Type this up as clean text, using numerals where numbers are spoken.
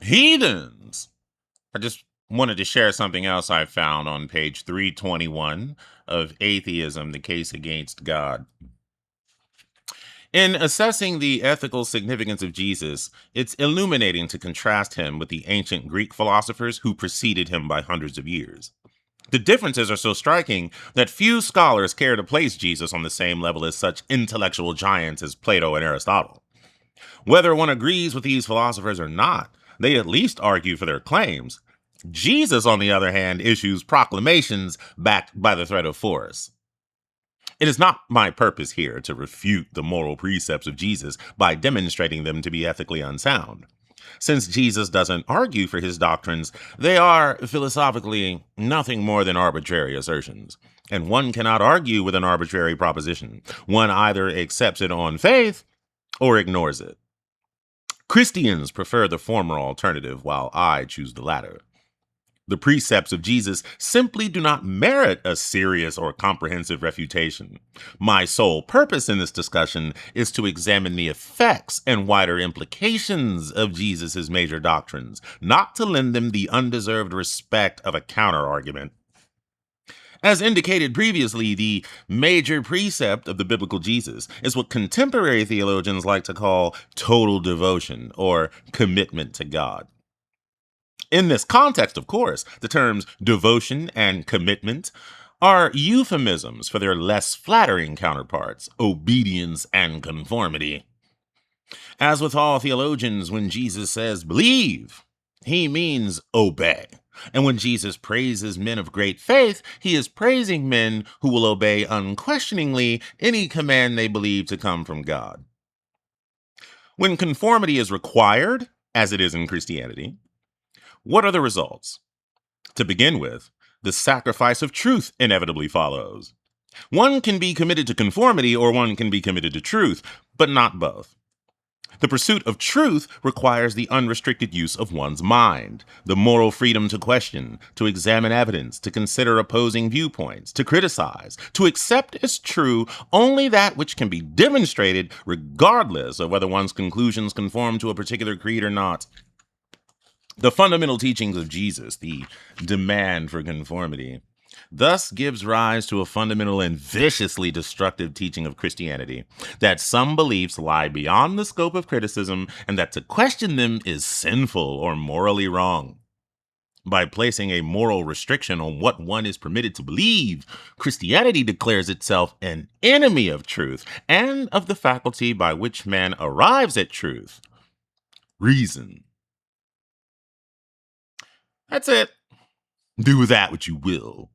Heathens. I just wanted to share something else I found on page 321 of Atheism, the Case Against God. In assessing the ethical significance of Jesus, it's illuminating to contrast him with the ancient Greek philosophers who preceded him by hundreds of years. The differences are so striking that few scholars care to place Jesus on the same level as such intellectual giants as Plato and Aristotle. Whether one agrees with these philosophers or not, they at least argue for their claims. Jesus, on the other hand, issues proclamations backed by the threat of force. It is not my purpose here to refute the moral precepts of Jesus by demonstrating them to be ethically unsound. Since Jesus doesn't argue for his doctrines, they are, philosophically, nothing more than arbitrary assertions. And one cannot argue with an arbitrary proposition. One either accepts it on faith or ignores it. Christians prefer the former alternative, while I choose the latter. The precepts of Jesus simply do not merit a serious or comprehensive refutation. My sole purpose in this discussion is to examine the effects and wider implications of Jesus' major doctrines, not to lend them the undeserved respect of a counter-argument. As indicated previously, the major precept of the biblical Jesus is what contemporary theologians like to call total devotion or commitment to God. In this context, of course, the terms devotion and commitment are euphemisms for their less flattering counterparts, obedience and conformity. As with all theologians, when Jesus says believe, he means obey. And when Jesus praises men of great faith, he is praising men who will obey unquestioningly any command they believe to come from God. When conformity is required, as it is in Christianity, what are the results? To begin with, the sacrifice of truth inevitably follows. One can be committed to conformity or one can be committed to truth, but not both. The pursuit of truth requires the unrestricted use of one's mind, the moral freedom to question, to examine evidence, to consider opposing viewpoints, to criticize, to accept as true only that which can be demonstrated regardless of whether one's conclusions conform to a particular creed or not. The fundamental teachings of Jesus, the demand for conformity, thus gives rise to a fundamental and viciously destructive teaching of Christianity, that some beliefs lie beyond the scope of criticism and that to question them is sinful or morally wrong. By placing a moral restriction on what one is permitted to believe, Christianity declares itself an enemy of truth and of the faculty by which man arrives at truth, reason. That's it. Do with that what you will.